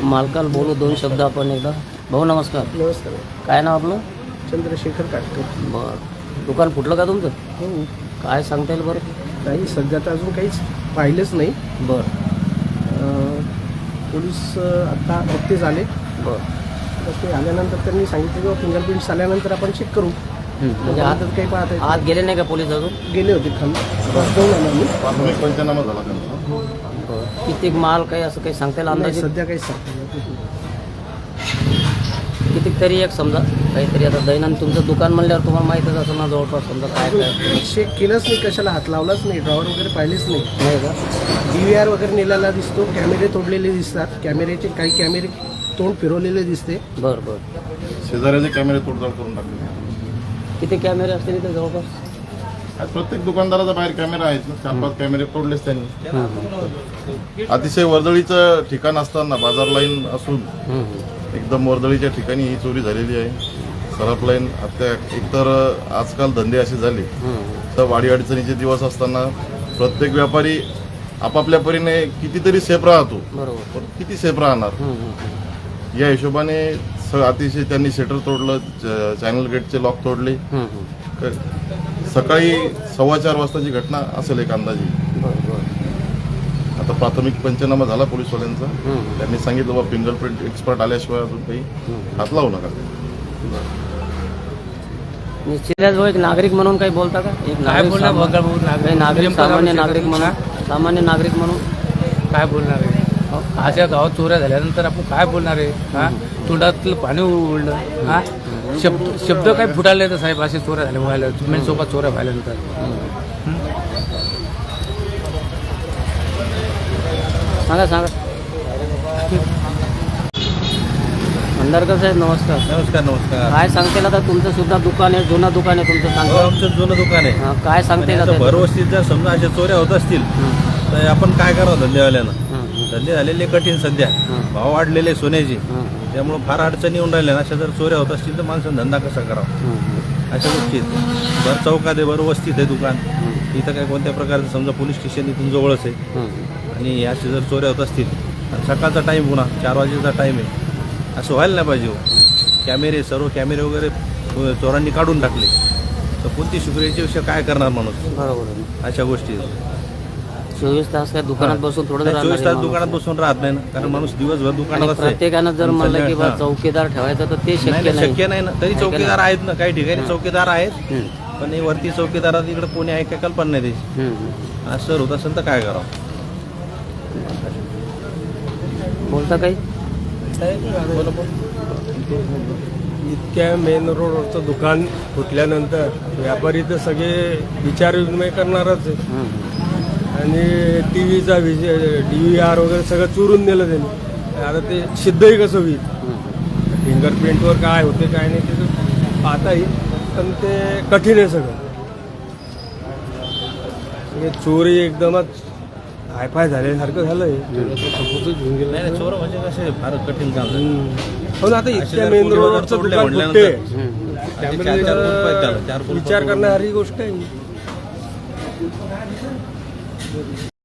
मालकाला बोलू दोन शब्द आपण एकदा. भाऊ नमस्कार. नमस्कार. काय नाव आपलं? चंद्रशेखर काटकर. बरं. दुकान फुटलं का तुमचं? हो. काय सांगता येईल बरं? नाही, सध्या तर अजून काहीच पाहिलंच नाही. बरं पोलीस आत्ता नुकतेच आले. बरं. तर ते आल्यानंतर त्यांनी सांगितलं की फिंगरप्रिंट्स आल्यानंतर आपण चेक करू. म्हणजे आताच काही पाहत आहे. आत गेले नाही का पोलीस अजून? गेले होते खाली, बस जाऊन आलो आम्ही. प्राथमिक पंचनामा झाला त्यांचा. बरं. किती माल काही असं काही सांगता येईल नाही, अंदाजे? सध्या काहीच सांगता येत नाही. किती तरी एक समजा काहीतरी आता दैनंदिन तुमचं दुकान म्हणल्यावर तुम्हाला माहीतच असेल ना जवळपास समजा काय काय चेक केलंच नाही, कशाला हात लावलाच नाही, ड्रॉवर वगैरे पाहिलेच नाही. नाही का? DVR वगैरे नेलेला दिसतो, कॅमेरे तोडलेले दिसतात, कॅमेऱ्याचे काही कॅमेरे तोंड फिरवलेले दिसते. बरं बरं. शेजाऱ्याचे कॅमेरे तोडताड करून टाकले. किती कॅमेरे असतील इथे जवळपास? आज प्रत्येक दुकानदाराचा बाहेर कॅमेरा आहेत ना, 4-5 कॅमेरे तोडलेच त्यांनी. अतिशय वर्दळीचं ठिकाण असताना, बाजार लाईन असून एकदम वर्दळीच्या ठिकाणी ही चोरी झालेली आहे. सरप लाईन आता एकतर आजकाल धंदे असे झाले तर वाडी अडचणीचे दिवस असताना प्रत्येक व्यापारी आपापल्या परीने कितीतरी सेफ राहतो. बरोबर. पण किती सेफ राहणार या हिशोबाने अतिशय त्यांनी शटर तोडलं, चॅनल गेटचे लॉक तोडले. सकाळी 4:15 वाजताची घटना असेल एक अंदाजे. आता प्राथमिक पंचनामा झाला पोलीसवाल्यांचा. त्यांनी सांगितलं बा फिंगरप्रिंट एक्सपर्ट आल्याशिवाय अजून काही हात लावू नका. निश्चितच एक नागरिक म्हणून काही बोलता का? एक नागरिक सामान्य नागरिक म्हणून काय बोलणार आहे? अशा गावात चोऱ्या झाल्यानंतर आपण काय बोलणार आहे? हा, तोंडातलं पाणी उडलं. हा, शब्द काय फुटाले तर साहेब असे चोऱ्या झाल्या तुम्ही सोबत चोऱ्या व्हायल्यानंतर. सांगा सांगा. अंधारकर साहेब नमस्कार. नमस्कार. नमस्कार. काय सांगता येईल आता? तुमचं सुद्धा दुकान आहे, जुनं दुकान आहे तुमचं, सांगा. आमचं जुनं दुकान आहे. काय सांगता येईल? भरवस्तीत जर समजा अशा चोऱ्या होत असतील तर आपण काय करावं धंदेवाल्यानं? धंदे झालेले कठीण सध्या, भाव वाढलेले सोन्याचे, त्यामुळे फार अडचणी येऊन राहिल्या. अशा जर चोऱ्या होत असतील तर माणसानं धंदा कसा करावा अशा गोष्टी आहेत. भर चौकात आहे, भर वस्तीत आहे दुकान. इथं काय कोणत्या प्रकारचं समजा पोलीस स्टेशन इथून जवळच आहे आणि असे जर चोऱ्या होत असतील आणि सकाळचा टाईम पुन्हा 4 वाजेचा टाईम आहे, असं व्हायला नाही पाहिजे. कॅमेरे सर्व कॅमेरे वगैरे चोरांनी काढून टाकले तर कोणती शुक्रियाच्या विषय काय करणार माणूस? बरोबर. अशा गोष्टी 24 तास काय दुकानात बसून थोडं 24 तास दुकानात बसून राहत नाही ना, कारण माणूस दिवसभर दुकानात असते. प्रत्येकानं जर म्हणलं की बा चौकीदार ठेवायचं तर ते शक्य नाही ना. तरी चौकीदार आहेत ना, काही ठिकाणी चौकीदार आहेत, पण हे वरती चौकीदारात इकडे कोणी आहे काय कल्पना नाही त्याची. असं होत असेल तर काय करावं? बोलता काही? इतक्या मेन रोडवरचं दुकान फुटल्यानंतर व्यापारी तर सगळे विचार विनिमय करणारच आहे. आणि TVचा DVR वगैरे सगळं चोरून नेलं त्यांनी. आता ते सिद्धही कसं होईल? फिंगरप्रिंटवर काय होते काय नाही ते पाहता येईल, पण ते कठीण आहे सगळं. चोरी एकदमच हायफाय झाल्यासारखं झालंय. चोर म्हणजे कसे फार कठीण काम झालं. पण आता इतक्या मेन रोडवरचं दुकान फुटते, त्यामुळे विचार करणारी गोष्ट आहे.